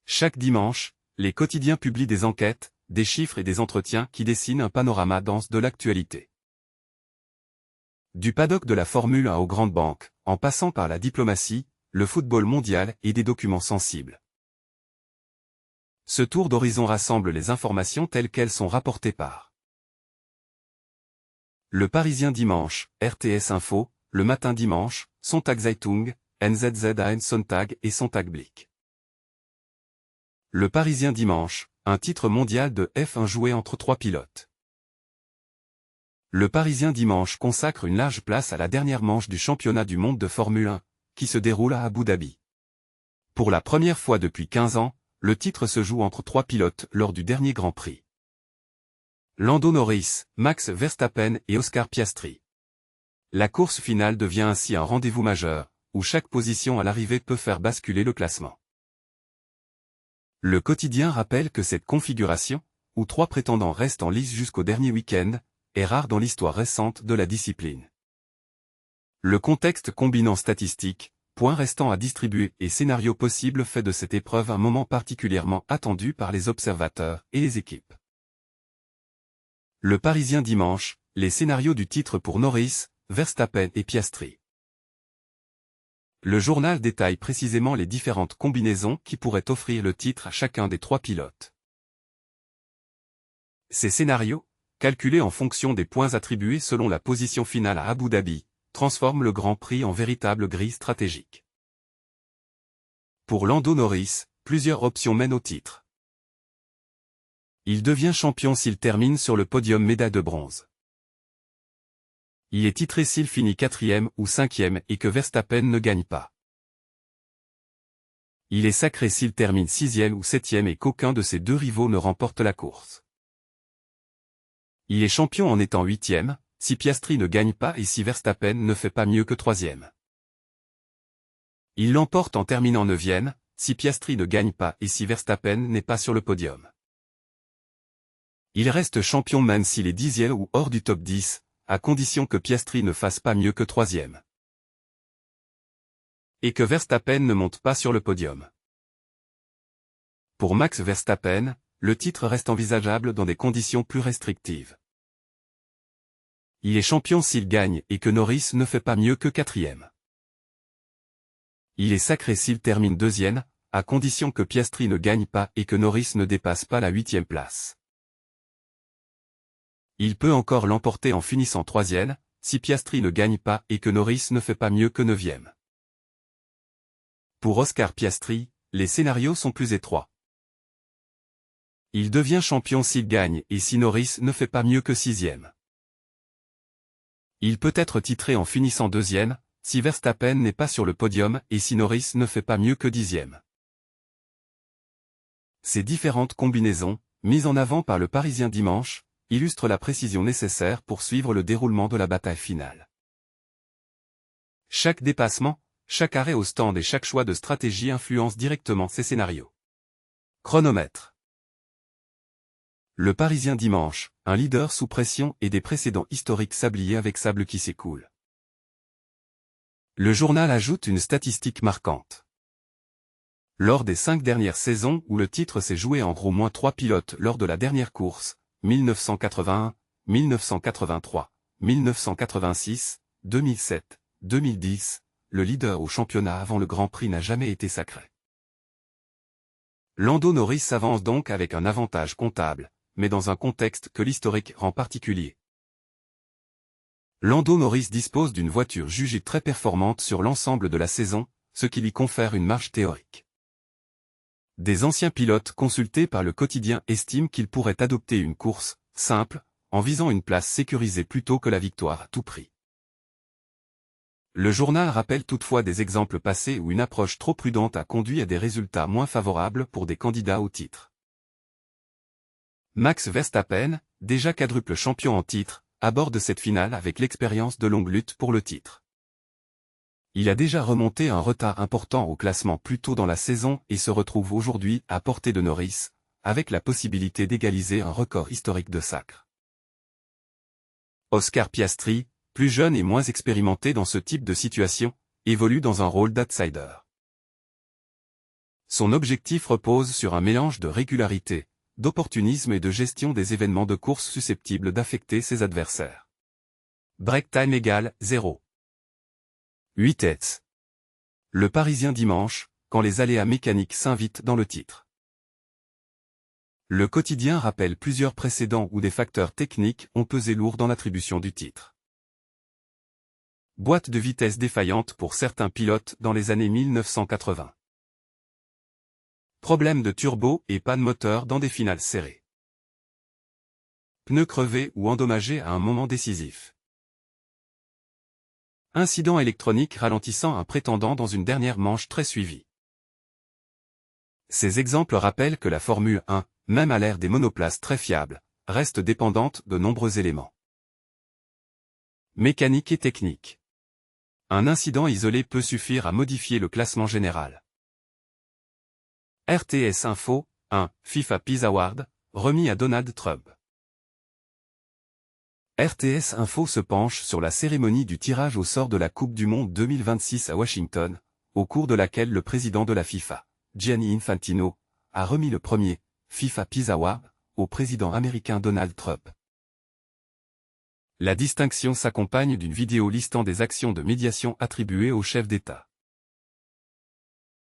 Chaque dimanche, les quotidiens publient des enquêtes, des chiffres et des entretiens qui dessinent un panorama dense de l'actualité. Du paddock de la Formule 1 aux grandes banques, en passant par la diplomatie, le football mondial et des documents sensibles. Ce tour d'horizon rassemble les informations telles qu'elles sont rapportées par Le Parisien dimanche, RTS Info, Le Matin dimanche, Sonntagszeitung, NZZ Sonntag et Sonntagblick. Le Parisien dimanche, un titre mondial de F1 joué entre 3 pilotes. Le Parisien dimanche consacre une large place à la dernière manche du championnat du monde de Formule 1, qui se déroule à Abu Dhabi. Pour la première fois depuis 15 ans, le titre se joue entre 3 pilotes lors du dernier Grand Prix. Lando Norris, Max Verstappen et Oscar Piastri. La course finale devient ainsi un rendez-vous majeur, où chaque position à l'arrivée peut faire basculer le classement. Le quotidien rappelle que cette configuration, où 3 prétendants restent en lice jusqu'au dernier week-end, est rare dans l'histoire récente de la discipline. Le contexte combinant statistiques, points restants à distribuer et scénarios possibles fait de cette épreuve un moment particulièrement attendu par les observateurs et les équipes. Le Parisien dimanche, les scénarios du titre pour Norris, Verstappen et Piastri. Le journal détaille précisément les différentes combinaisons qui pourraient offrir le titre à chacun des 3 pilotes. Ces scénarios, calculés en fonction des points attribués selon la position finale à Abu Dhabi, transforment le Grand Prix en véritable grille stratégique. Pour Lando Norris, plusieurs options mènent au titre. Il devient champion s'il termine sur le podium médaille de bronze. Il est titré s'il finit 4e ou 5e et que Verstappen ne gagne pas. Il est sacré s'il termine 6e ou 7e et qu'aucun de ses 2 rivaux ne remporte la course. Il est champion en étant 8e, si Piastri ne gagne pas et si Verstappen ne fait pas mieux que 3e. Il l'emporte en terminant 9e, si Piastri ne gagne pas et si Verstappen n'est pas sur le podium. Il reste champion même s'il est 10e ou hors du top 10, à condition que Piastri ne fasse pas mieux que 3e. Et que Verstappen ne monte pas sur le podium. Pour Max Verstappen, le titre reste envisageable dans des conditions plus restrictives. Il est champion s'il gagne et que Norris ne fait pas mieux que 4e. Il est sacré s'il termine 2e, à condition que Piastri ne gagne pas et que Norris ne dépasse pas la 8e place. Il peut encore l'emporter en finissant 3e, si Piastri ne gagne pas et que Norris ne fait pas mieux que 9e. Pour Oscar Piastri, les scénarios sont plus étroits. Il devient champion s'il gagne et si Norris ne fait pas mieux que 6e. Il peut être titré en finissant 2e, si Verstappen n'est pas sur le podium et si Norris ne fait pas mieux que 10e. Ces différentes combinaisons, mises en avant par le Parisien dimanche, illustrent la précision nécessaire pour suivre le déroulement de la bataille finale. Chaque dépassement, chaque arrêt au stand et chaque choix de stratégie influence directement ces scénarios. Chronomètre. Le Parisien dimanche, un leader sous pression et des précédents historiques sabliers avec sable qui s'écoule. Le journal ajoute une statistique marquante. Lors des 5 dernières saisons où le titre s'est joué en gros moins 3 pilotes lors de la dernière course, 1981, 1983, 1986, 2007, 2010, le leader au championnat avant le Grand Prix n'a jamais été sacré. Lando Norris s'avance donc avec un avantage comptable, mais dans un contexte que l'historique rend particulier. Lando Norris dispose d'une voiture jugée très performante sur l'ensemble de la saison, ce qui lui confère une marge théorique. Des anciens pilotes consultés par le quotidien estiment qu'il pourrait adopter une course simple, en visant une place sécurisée plutôt que la victoire à tout prix. Le journal rappelle toutefois des exemples passés où une approche trop prudente a conduit à des résultats moins favorables pour des candidats au titre. Max Verstappen, déjà quadruple champion en titre, aborde cette finale avec l'expérience de longues luttes pour le titre. Il a déjà remonté un retard important au classement plus tôt dans la saison et se retrouve aujourd'hui à portée de Norris, avec la possibilité d'égaliser un record historique de sacre. Oscar Piastri, plus jeune et moins expérimenté dans ce type de situation, évolue dans un rôle d'outsider. Son objectif repose sur un mélange de régularité, d'opportunisme et de gestion des événements de course susceptibles d'affecter ses adversaires. Break time égale 0. 8 hits. Le Parisien dimanche, quand les aléas mécaniques s'invitent dans le titre. Le quotidien rappelle plusieurs précédents où des facteurs techniques ont pesé lourd dans l'attribution du titre. Boîte de vitesse défaillante pour certains pilotes dans les années 1980. Problème de turbo et panne moteur dans des finales serrées. Pneus crevés ou endommagés à un moment décisif. Incident électronique ralentissant un prétendant dans une dernière manche très suivie. Ces exemples rappellent que la Formule 1, même à l'ère des monoplaces très fiables, reste dépendante de nombreux éléments. Mécanique et technique. Un incident isolé peut suffire à modifier le classement général. RTS Info, 1, FIFA Peace Award, remis à Donald Trump. RTS Info se penche sur la cérémonie du tirage au sort de la Coupe du Monde 2026 à Washington, au cours de laquelle le président de la FIFA, Gianni Infantino, a remis le premier FIFA Peace Award au président américain Donald Trump. La distinction s'accompagne d'une vidéo listant des actions de médiation attribuées au chef d'État.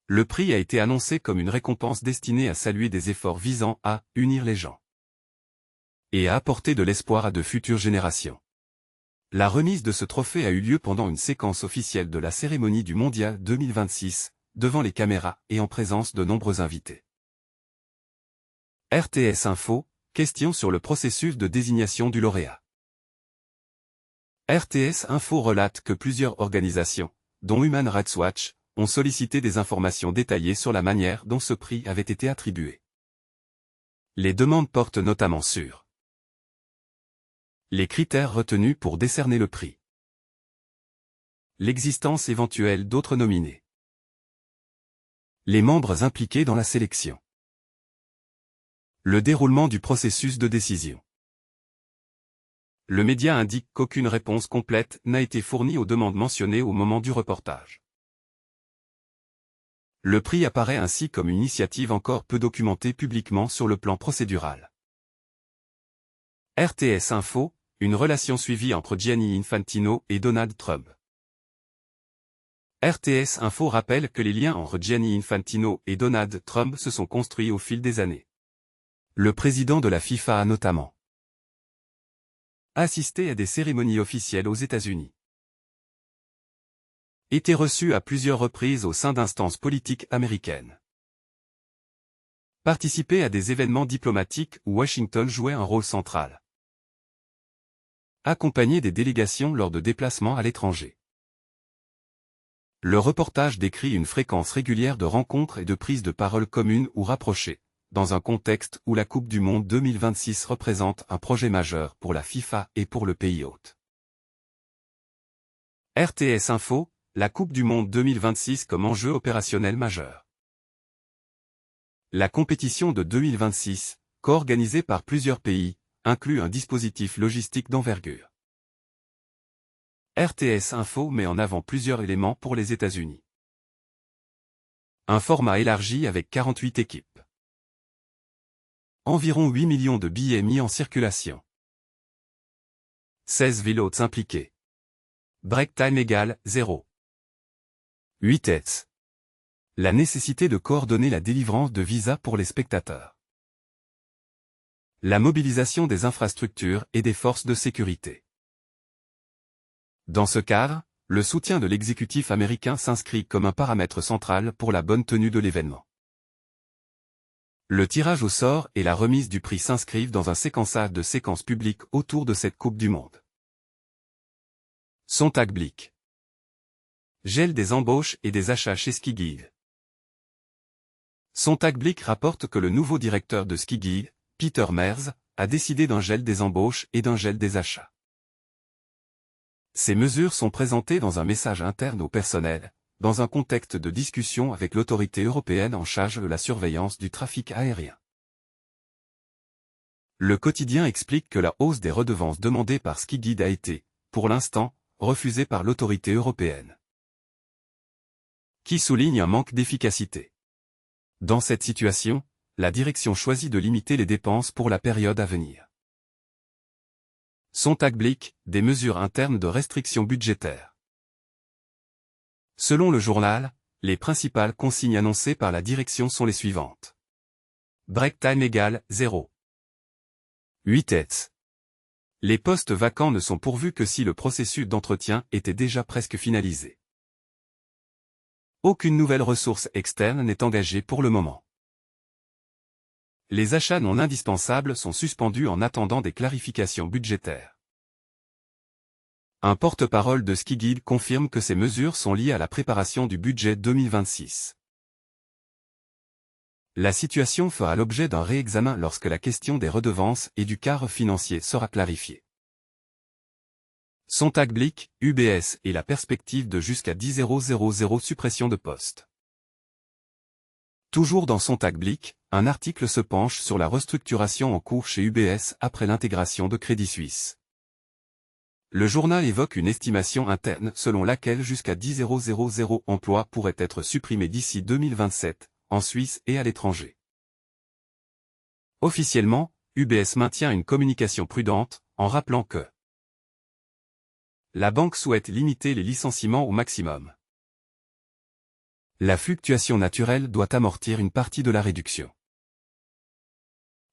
Le prix a été annoncé comme une récompense destinée à saluer des efforts visant à unir les gens et à apporter de l'espoir à de futures générations. La remise de ce trophée a eu lieu pendant une séquence officielle de la cérémonie du Mondial 2026, devant les caméras et en présence de nombreux invités. RTS Info, question sur le processus de désignation du lauréat. RTS Info relate que plusieurs organisations, dont Human Rights Watch, ont sollicité des informations détaillées sur la manière dont ce prix avait été attribué. Les demandes portent notamment sur les critères retenus pour décerner le prix, l'existence éventuelle d'autres nominés, les membres impliqués dans la sélection, le déroulement du processus de décision. Le média indique qu'aucune réponse complète n'a été fournie aux demandes mentionnées au moment du reportage. Le prix apparaît ainsi comme une initiative encore peu documentée publiquement sur le plan procédural. RTS Info, une relation suivie entre Gianni Infantino et Donald Trump. RTS Info rappelle que les liens entre Gianni Infantino et Donald Trump se sont construits au fil des années. Le président de la FIFA a notamment assisté à des cérémonies officielles aux États-Unis, été reçu à plusieurs reprises au sein d'instances politiques américaines, participé à des événements diplomatiques où Washington jouait un rôle central, accompagné des délégations lors de déplacements à l'étranger. Le reportage décrit une fréquence régulière de rencontres et de prises de parole communes ou rapprochées, dans un contexte où la Coupe du Monde 2026 représente un projet majeur pour la FIFA et pour le pays hôte. RTS Info, la Coupe du Monde 2026 comme enjeu opérationnel majeur. La compétition de 2026, co-organisée par plusieurs pays, inclut un dispositif logistique d'envergure. RTS Info met en avant plusieurs éléments pour les États-Unis. Un format élargi avec 48 équipes. Environ 8 millions de billets mis en circulation. 16 villes hôtes impliquées. Break time égale 0. 8 hits. La nécessité de coordonner la délivrance de visas pour les spectateurs. La mobilisation des infrastructures et des forces de sécurité. Dans ce cadre, le soutien de l'exécutif américain s'inscrit comme un paramètre central pour la bonne tenue de l'événement. Le tirage au sort et la remise du prix s'inscrivent dans un séquençage de séquences publiques autour de cette Coupe du Monde. Sonntag Blick. Gel des embauches et des achats chez Skiggy. Sonntag Blick rapporte que le nouveau directeur de Skiggy, Peter Merz, a décidé d'un gel des embauches et d'un gel des achats. Ces mesures sont présentées dans un message interne au personnel, dans un contexte de discussion avec l'autorité européenne en charge de la surveillance du trafic aérien. Le quotidien explique que la hausse des redevances demandées par Skiggy a été, pour l'instant, refusée par l'autorité européenne, qui souligne un manque d'efficacité. Dans cette situation, la direction choisit de limiter les dépenses pour la période à venir. Sontag Blick, des mesures internes de restriction budgétaire. Selon le journal, les principales consignes annoncées par la direction sont les suivantes. Break time égale 0. 8 ETS. Les postes vacants ne sont pourvus que si le processus d'entretien était déjà presque finalisé. Aucune nouvelle ressource externe n'est engagée pour le moment. Les achats non indispensables sont suspendus en attendant des clarifications budgétaires. Un porte-parole de Skiguide confirme que ces mesures sont liées à la préparation du budget 2026. La situation fera l'objet d'un réexamen lorsque la question des redevances et du cadre financier sera clarifiée. Sontag Blick, UBS et la perspective de jusqu'à 10 000 suppression de postes. Toujours dans Sontag Blick, un article se penche sur la restructuration en cours chez UBS après l'intégration de Crédit Suisse. Le journal évoque une estimation interne selon laquelle jusqu'à 10 000 emplois pourraient être supprimés d'ici 2027, en Suisse et à l'étranger. Officiellement, UBS maintient une communication prudente, en rappelant que la banque souhaite limiter les licenciements au maximum. La fluctuation naturelle doit amortir une partie de la réduction.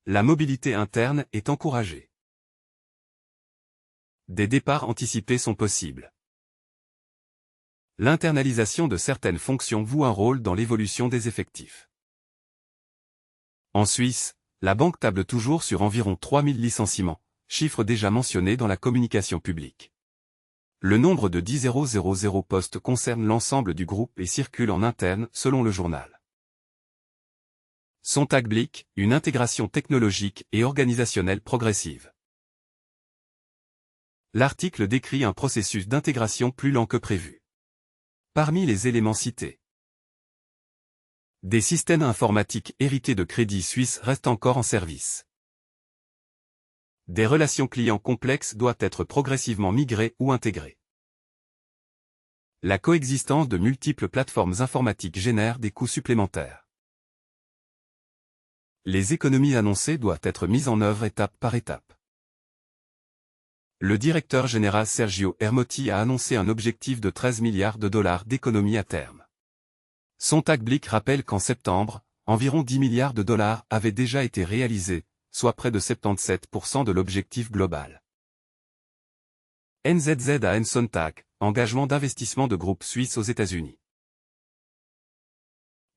La mobilité interne est encouragée. Des départs anticipés sont possibles. L'internalisation de certaines fonctions joue un rôle dans l'évolution des effectifs. En Suisse, la banque table toujours sur environ 3000 licenciements, chiffre déjà mentionné dans la communication publique. Le nombre de 10 000 postes concerne l'ensemble du groupe et circule en interne selon le journal. Sontag Blick, une intégration technologique et organisationnelle progressive. L'article décrit un processus d'intégration plus lent que prévu. Parmi les éléments cités, des systèmes informatiques hérités de Crédit Suisse restent encore en service. Des relations clients complexes doivent être progressivement migrées ou intégrées. La coexistence de multiples plateformes informatiques génère des coûts supplémentaires. Les économies annoncées doivent être mises en œuvre étape par étape. Le directeur général Sergio Ermotti a annoncé un objectif de 13 milliards de dollars d'économies à terme. Sontag Blick rappelle qu'en septembre, environ 10 milliards de dollars avaient déjà été réalisés, soit près de 77% de l'objectif global. NZZ à Sontag, engagement d'investissement de groupe suisse aux États-Unis.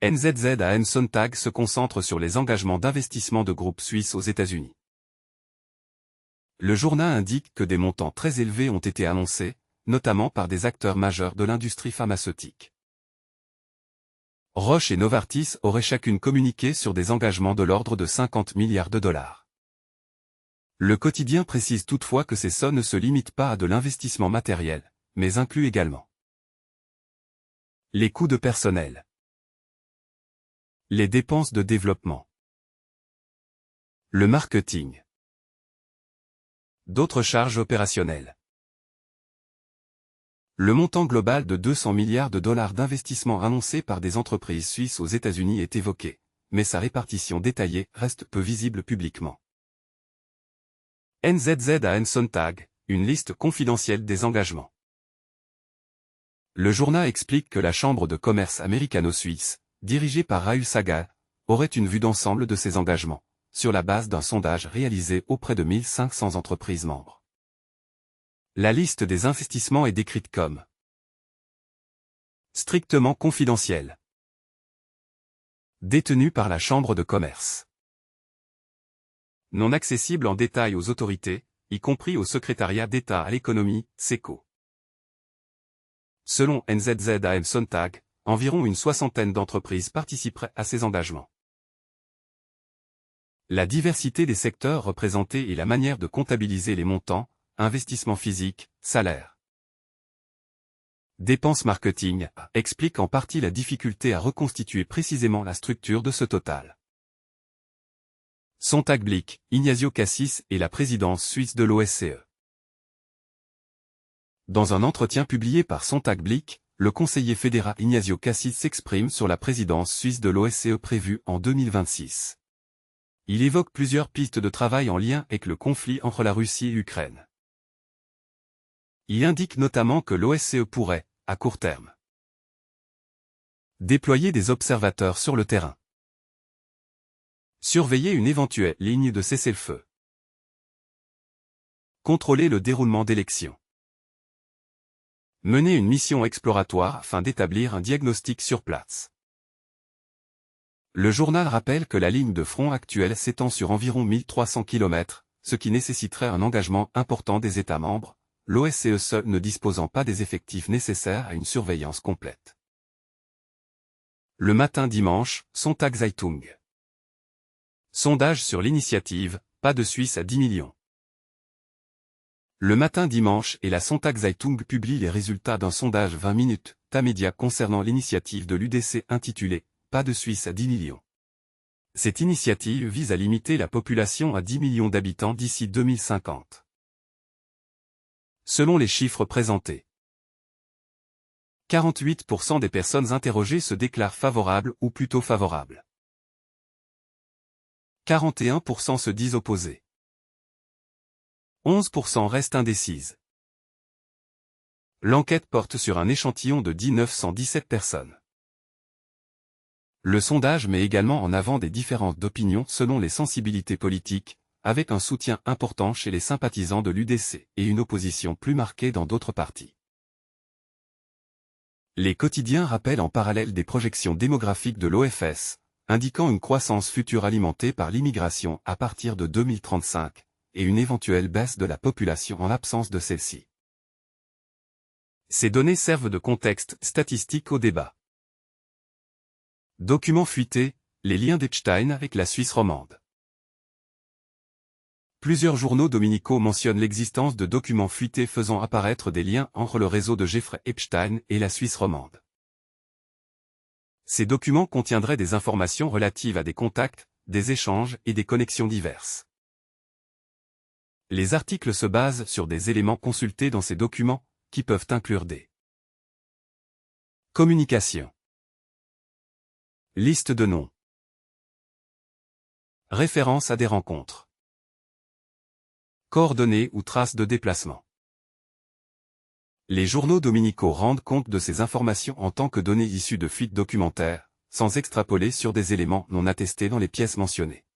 NZZ à Sontag se concentre sur les engagements d'investissement de groupe suisse aux États-Unis. Le journal indique que des montants très élevés ont été annoncés, notamment par des acteurs majeurs de l'industrie pharmaceutique. Roche et Novartis auraient chacune communiqué sur des engagements de l'ordre de 50 milliards de dollars. Le quotidien précise toutefois que ces sommes ne se limitent pas à de l'investissement matériel, mais incluent également les coûts de personnel, les dépenses de développement, le marketing, d'autres charges opérationnelles. Le montant global de 200 milliards de dollars d'investissement annoncé par des entreprises suisses aux États-Unis est évoqué, mais sa répartition détaillée reste peu visible publiquement. NZZ à Sontag, une liste confidentielle des engagements. Le journal explique que la Chambre de commerce américano-suisse, dirigée par Rahul Sagal, aurait une vue d'ensemble de ces engagements, sur la base d'un sondage réalisé auprès de 1500 entreprises membres. La liste des investissements est décrite comme strictement confidentielle, détenue par la Chambre de commerce, non accessible en détail aux autorités, y compris au secrétariat d'État à l'économie, SECO. Selon NZZ à Sontag, environ une soixantaine d'entreprises participeraient à ces engagements. La diversité des secteurs représentés et la manière de comptabiliser les montants, investissements physiques, salaires, dépenses marketing, expliquent en partie la difficulté à reconstituer précisément la structure de ce total. Sontag Blick, Ignazio Cassis et la présidence suisse de l'OSCE. Dans un entretien publié par Sontag Blick, le conseiller fédéral Ignazio Cassis s'exprime sur la présidence suisse de l'OSCE prévue en 2026. Il évoque plusieurs pistes de travail en lien avec le conflit entre la Russie et l'Ukraine. Il indique notamment que l'OSCE pourrait, à court terme, déployer des observateurs sur le terrain, surveiller une éventuelle ligne de cessez-le-feu, contrôler le déroulement d'élections, mener une mission exploratoire afin d'établir un diagnostic sur place. Le journal rappelle que la ligne de front actuelle s'étend sur environ 1300 km, ce qui nécessiterait un engagement important des États membres, l'OSCE seul ne disposant pas des effectifs nécessaires à une surveillance complète. Le matin dimanche, Sonntagszeitung. Sondage sur l'initiative, pas de Suisse à 10 millions. Le matin dimanche et la Sonntagszeitung publient les résultats d'un sondage 20 minutes, Tamedia concernant l'initiative de l'UDC intitulée « Pas de Suisse à 10 millions ». Cette initiative vise à limiter la population à 10 millions d'habitants d'ici 2050. Selon les chiffres présentés, 48% des personnes interrogées se déclarent favorables ou plutôt favorables. 41% se disent opposés. 11% restent indécises. L'enquête porte sur un échantillon de 917 personnes. Le sondage met également en avant des différences d'opinion selon les sensibilités politiques, avec un soutien important chez les sympathisants de l'UDC et une opposition plus marquée dans d'autres partis. Les quotidiens rappellent en parallèle des projections démographiques de l'OFS, indiquant une croissance future alimentée par l'immigration à partir de 2035, et une éventuelle baisse de la population en l'absence de celle-ci. Ces données servent de contexte statistique au débat. Documents fuités, les liens d'Epstein avec la Suisse romande. Plusieurs journaux dominicaux mentionnent l'existence de documents fuités faisant apparaître des liens entre le réseau de Jeffrey Epstein et la Suisse romande. Ces documents contiendraient des informations relatives à des contacts, des échanges et des connexions diverses. Les articles se basent sur des éléments consultés dans ces documents, qui peuvent inclure des communications, liste de noms, références à des rencontres, coordonnées ou traces de déplacement. Les journaux dominicaux rendent compte de ces informations en tant que données issues de fuites documentaires, sans extrapoler sur des éléments non attestés dans les pièces mentionnées.